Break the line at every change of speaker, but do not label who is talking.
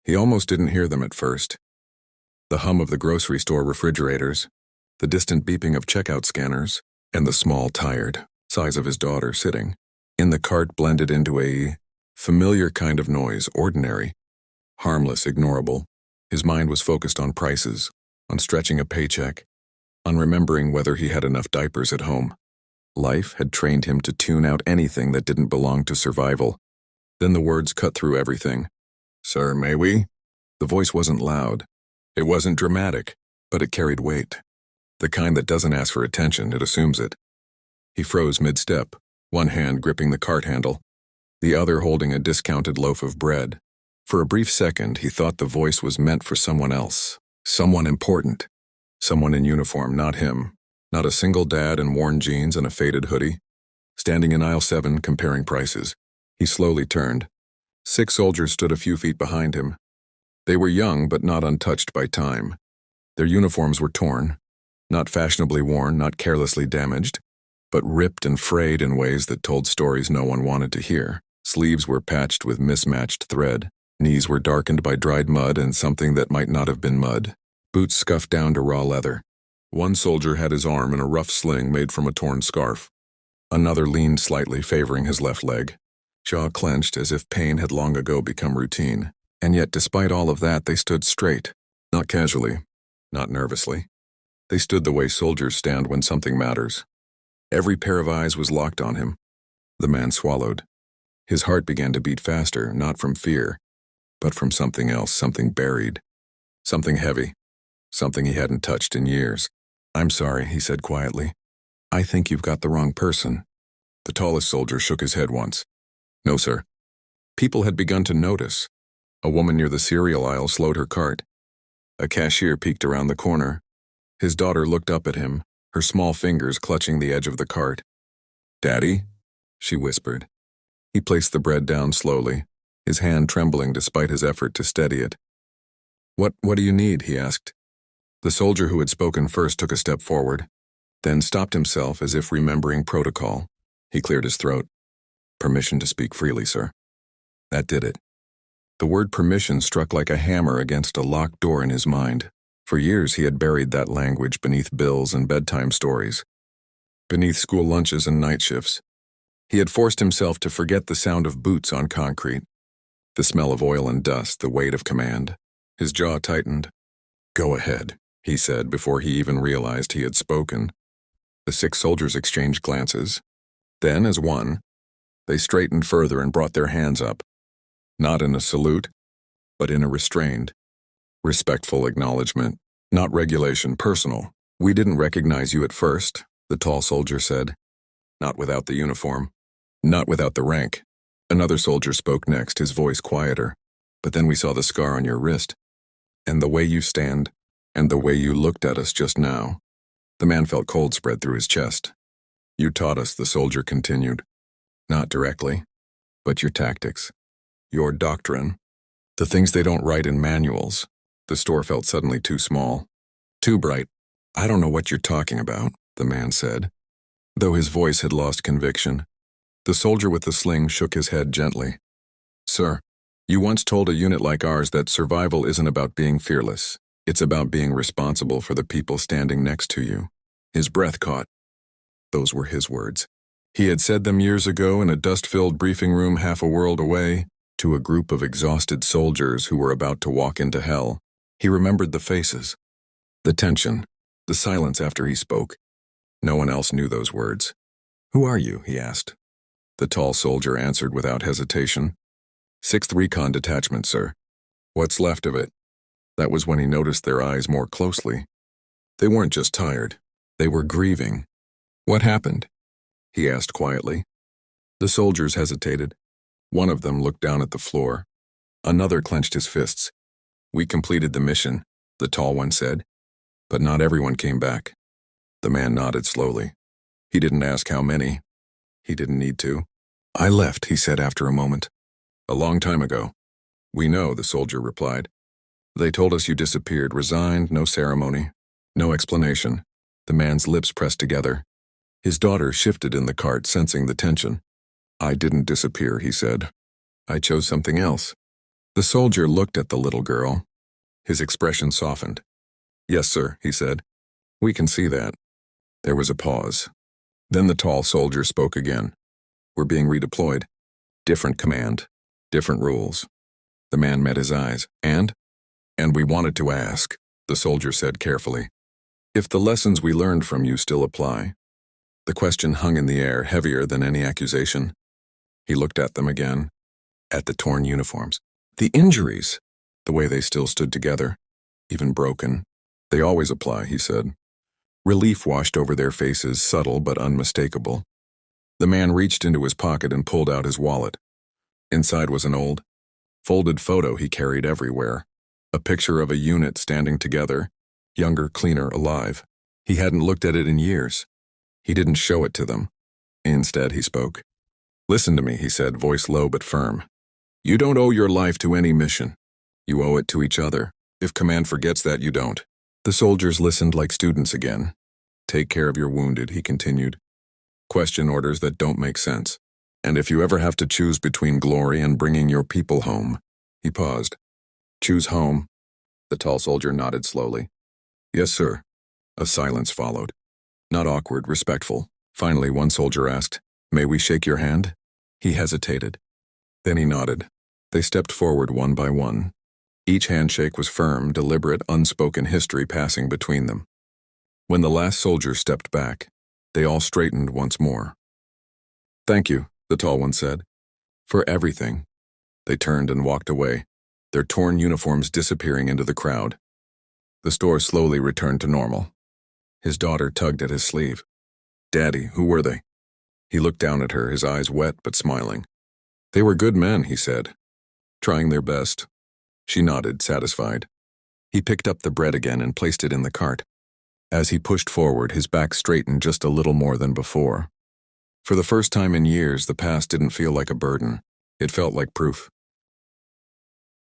He almost didn't hear them at first. The hum of the grocery store refrigerators, the distant beeping of checkout scanners, and the small, tired size of his daughter sitting in the cart blended into a familiar kind of noise, ordinary, harmless, ignorable. His mind was focused on prices, on stretching a paycheck, on remembering whether he had enough diapers at home. Life had trained him to tune out anything that didn't belong to survival. Then the words cut through everything. "Sir, may we?" The voice wasn't loud. It wasn't dramatic, but it carried weight. The kind that doesn't ask for attention, it assumes it. He froze mid-step, one hand gripping the cart handle, the other holding a discounted loaf of bread. For a brief second, he thought the voice was meant for someone else, someone important, someone in uniform, not him, not a single dad in worn jeans and a faded hoodie. Standing in aisle 7, comparing prices, he slowly turned. 6 soldiers stood a few feet behind him. They were young but not untouched by time. Their uniforms were torn, not fashionably worn, not carelessly damaged, but ripped and frayed in ways that told stories no one wanted to hear. Sleeves were patched with mismatched thread. Knees were darkened by dried mud and something that might not have been mud. Boots scuffed down to raw leather. One soldier had his arm in a rough sling made from a torn scarf. Another leaned slightly, favoring his left leg. Jaw clenched as if pain had long ago become routine. And yet, despite all of that, they stood straight. Not casually, not nervously. They stood the way soldiers stand when something matters. Every pair of eyes was locked on him. The man swallowed. His heart began to beat faster, not from fear, but from something else, something buried, something heavy, something he hadn't touched in years. "I'm sorry," he said quietly. "I think you've got the wrong person." The tallest soldier shook his head once. "No, sir." People had begun to notice. A woman near the cereal aisle slowed her cart. A cashier peeked around the corner. His daughter looked up at him, her small fingers clutching the edge of the cart. "Daddy?" she whispered. He placed the bread down slowly, his hand trembling despite his effort to steady it. What do you need?" he asked. The soldier who had spoken first took a step forward, then stopped himself as if remembering protocol. He cleared his throat. "Permission to speak freely, sir." That did it. The word permission struck like a hammer against a locked door in his mind. For years he had buried that language beneath bills and bedtime stories, beneath school lunches and night shifts. He had forced himself to forget the sound of boots on concrete, the smell of oil and dust, the weight of command. His jaw tightened. "Go ahead," he said before he even realized he had spoken. The 6 soldiers exchanged glances. Then, as one, they straightened further and brought their hands up, not in a salute, but in a restrained, respectful acknowledgement. "Not regulation, personal. We didn't recognize you at first," the tall soldier said. "Not without the uniform. Not without the rank." Another soldier spoke next, his voice quieter. "But then we saw the scar on your wrist. And the way you stand, and the way you looked at us just now." The man felt cold spread through his chest. "You taught us," the soldier continued. "Not directly, but your tactics, your doctrine, the things they don't write in manuals." The store felt suddenly too small, too bright. "I don't know what you're talking about," the man said, though his voice had lost conviction. The soldier with the sling shook his head gently. "Sir, you once told a unit like ours that survival isn't about being fearless. It's about being responsible for the people standing next to you." His breath caught. Those were his words. He had said them years ago in a dust-filled briefing room half a world away, to a group of exhausted soldiers who were about to walk into hell. He remembered the faces, the tension, the silence after he spoke. No one else knew those words. "Who are you?" he asked. The tall soldier answered without hesitation. "6th Recon Detachment, sir." "What's left of it?" That was when he noticed their eyes more closely. They weren't just tired. They were grieving. "What happened?" he asked quietly. The soldiers hesitated. One of them looked down at the floor. Another clenched his fists. "We completed the mission," the tall one said. "But not everyone came back." The man nodded slowly. He didn't ask how many. He didn't need to. "I left," he said after a moment. "A long time ago." "We know," the soldier replied. "They told us you disappeared, resigned, no ceremony, no explanation." The man's lips pressed together. His daughter shifted in the cart, sensing the tension. "I didn't disappear," he said. "I chose something else." The soldier looked at the little girl. His expression softened. "Yes, sir," he said. "We can see that." There was a pause. Then the tall soldier spoke again. "We're being redeployed. Different command. Different rules." The man met his eyes. And we wanted to ask," the soldier said carefully, "if the lessons we learned from you still apply." The question hung in the air, heavier than any accusation. He looked at them again, at the torn uniforms, the injuries, the way they still stood together, even broken. "They always apply," he said. Relief washed over their faces, subtle but unmistakable. The man reached into his pocket and pulled out his wallet. Inside was an old, folded photo he carried everywhere, a picture of a unit standing together, younger, cleaner, alive. He hadn't looked at it in years. He didn't show it to them. Instead, he spoke. "Listen to me," he said, voice low but firm. "You don't owe your life to any mission. You owe it to each other. If command forgets that, you don't." The soldiers listened like students again. "Take care of your wounded," he continued. "Question orders that don't make sense. And if you ever have to choose between glory and bringing your people home," he paused. "Choose home." The tall soldier nodded slowly. "Yes, sir." A silence followed. Not awkward, respectful. Finally, one soldier asked, "May we shake your hand?" He hesitated. Then he nodded. They stepped forward one by one. Each handshake was firm, deliberate, unspoken history passing between them. When the last soldier stepped back, they all straightened once more. "Thank you," the tall one said. "For everything." They turned and walked away, their torn uniforms disappearing into the crowd. The store slowly returned to normal. His daughter tugged at his sleeve. "Daddy, who were they?" He looked down at her, his eyes wet but smiling. "They were good men," he said. "Trying their best." She nodded, satisfied. He picked up the bread again and placed it in the cart. As he pushed forward, his back straightened just a little more than before. For the first time in years, the past didn't feel like a burden. It felt like proof.